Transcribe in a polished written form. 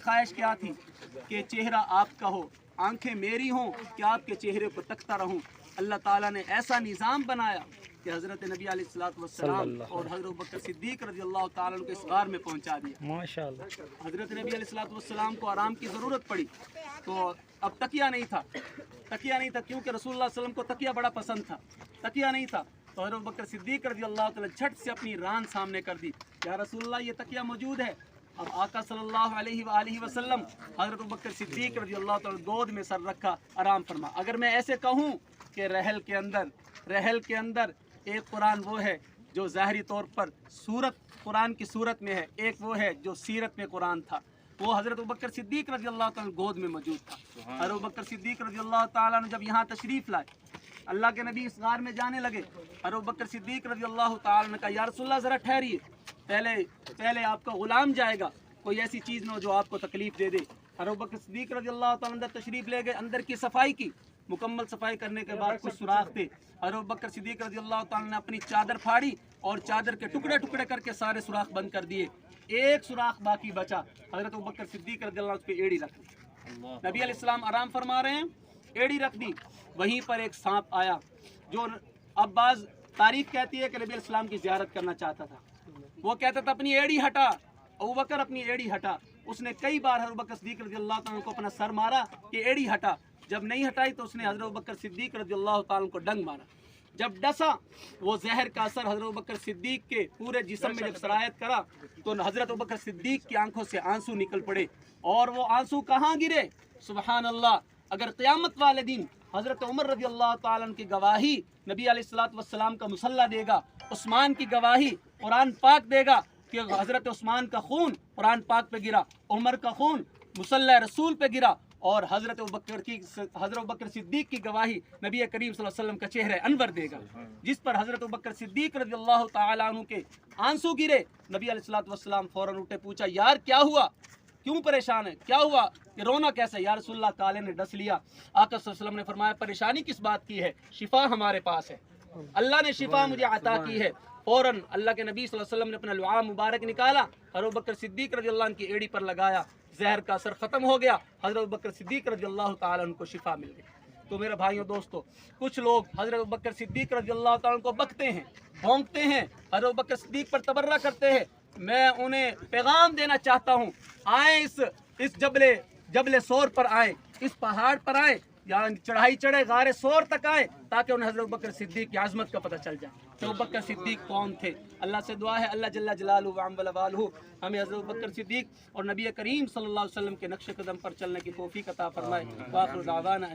ख्वाहिश क्या थी कि चेहरा आपका हो, आंखें मेरी हों कि आपके चेहरे पर तकता रहूं। अल्लाह ताला ने ऐसा निज़ाम बनाया कि हज़रत नबी अलैहिस्सलाम और हज़रत बकर सिद्दीक़ रज़ियल्लाहु ताला अन्हु को इस गार में पहुंचा दिया। माशाअल्लाह। हज़रत नबी अलैहिस्सलाम को आराम की ज़रूरत पड़ी तो अब तकिया नहीं था, क्योंकि रसूलुल्लाह सल्लल्लाहु अलैहि वसल्लम को तकिया बड़ा पसंद था। तकिया नहीं था तो हज़रत बकर सिद्दीक़ रज़ियल्लाहु ताला झट से अपनी रान सामने कर दी, या रसूलुल्लाह ये तकिया मौजूद है। अब आका सल्लल्लाहु अलैहि वसल्लम हज़रत बकर सिद्दीक़ रज़ियल्लाहु ताला गोद में सर रखा, आराम फरमा। अगर मैं ऐसे कहूँ कि रहल के अंदर एक कुरान वो है जो ज़ाहिरी तौर पर सूरत कुरान की सूरत में है, एक वो है जो सीरत में कुरान था, वो हज़रत बकर सिद्दीक़ रज़ियल्लाहु ताला गोद में मौजूद था। हज़रत बकर सिद्दीक़ रज़ियल्लाहु ताला जब यहाँ तशरीफ़ लाए, अल्लाह के नबी इस गार में जाने लगे, हज़रत बकर सिद्दीक़ रज़ियल्लाहु ताला ने कहा, या रसूलल्लाह ज़रा ठहरिए, पहले आपका ग़ुलाम जाएगा, कोई ऐसी चीज़ न हो जो आपको तकलीफ़ दे दे। हज़रत बकर सिद्दीक़ रज़ियल्लाहु ताला अंदर तशरीफ़ ले गए, अंदर की सफाई की, मुकम्मल सफाई करने के बाद कुछ सुराख थे। हज़रत बकर सिद्दीक़ रज़ियल्लाहु ताला ने अपनी चादर फाड़ी और चादर के टुकड़े टुकड़े करके सारे सुराख बंद कर दिए। एक सुराख बाकी बचा, हज़रत बकर सिद्दीक़ रज़ियल्लाहु उस पर एड़ी रख दी। नबी अलैहिस्सलाम आराम फरमा रहे हैं, एड़ी रख दी। वहीं पर एक सांप आया जो अब्बास तारीफ कहती है कि नबी अलैहिस्सलाम की ज़ियारत करना चाहता था। वो कहता था अपनी एड़ी हटा, अबू बकर अपनी एड़ी हटा। उसने कई बार हज़रत बकर सिद्दीक़ रज़ियल्लाहु ताला को अपना सर मारा कि एड़ी हटा। जब नहीं हटाई तो उसने हज़रत बकर सिद्दीक़ रज़ियल्लाहु ताला को डंग मारा। जब डसा वो जहर का असर हज़रत बकर सिद्दीक़ के पूरे जिस्म में जब सरायत करा तो हज़रत बकर सिद्दीक़ की आंखों से आंसू निकल पड़े। और वो आंसू कहाँ गिरे? सुबहान अल्लाह। अगर क़यामत वाले दिन हज़रत उमर रज़ियल्लाहु ताला की गवाही नबी अलैहिस्सलातु वस्सलाम का मुसल्ला देगा, उस्मान की गवाही कुरान पाक देगा कि हज़रत उस्मान का खून कुरान पाक पे गिरा, उमर का खून मुसल्ला रसूल पे गिरा, और हज़रत बकर सिद्दीक़ की गवाही नबी करीम सल्लल्लाहु अलैहि वसल्लम का चेहरा अनवर देगा, जिस पर हज़रत बकर सिद्दीक़ रज़ियल्लाहु ताला अन्हु के आंसू गिरे। नबी अलैहिस्सलातु वस्सलाम फ़ौरन उठे, पूछा, यार क्या हुआ, क्यों परेशान है, क्या हुआ, कि रोना कैसे? या रसूलल्लाह काले ने डस लिया। आका सल्लल्लाहु अलैहि वसल्लम ने फरमाया, परेशानी किस बात की है, शिफा हमारे पास है, अल्लाह ने शिफा मुझे अता की है। फ़ौरन अल्लाह के नबी सल्लल्लाहु अलैहि वसल्लम ने अपना लुआ मुबारक निकाला, हज़रत बकर सिद्दीक़ रज़ियल्लाहु अन्हु की एड़ी पर लगाया, जहर का असर ख़त्म हो गया, हज़रत बकर सिद्दीक़ रज़ियल्लाहु ताला अन्हु को शिफा मिल गई। तो मेरे भाइयों दोस्तों, कुछ लोग हज़रत बकर सिद्दीक़ रज़ियल्लाहु ताला अन्हु को बकते हैं, भौंकते हैं, हज़रत बकर सिद्दीक़ पर तबर्रा करते हैं। मैं उन्हें पैगाम देना चाहता हूँ, आए इस जबले सोर पर आए, इस पहाड़ पर आए, या चढ़ाई चढ़े गारे सोर तक आए, ताकि उन्हें हज़रत बकर सिद्दीक़ की आज़मत का पता चल जाए कि वो बकर सिद्दीक़ कौन थे। अल्लाह से दुआ है, अल्लाह जल्ला जलालुहु व अम्मा वालहु हमें हज़रत बकर सिद्दीक़ और नबी करीम सल्लल्लाहु अलैहि वसल्लम के नक्श कदम पर चलने की तौफ़ीक़ अता फरमाए। व आखिरु दावाना।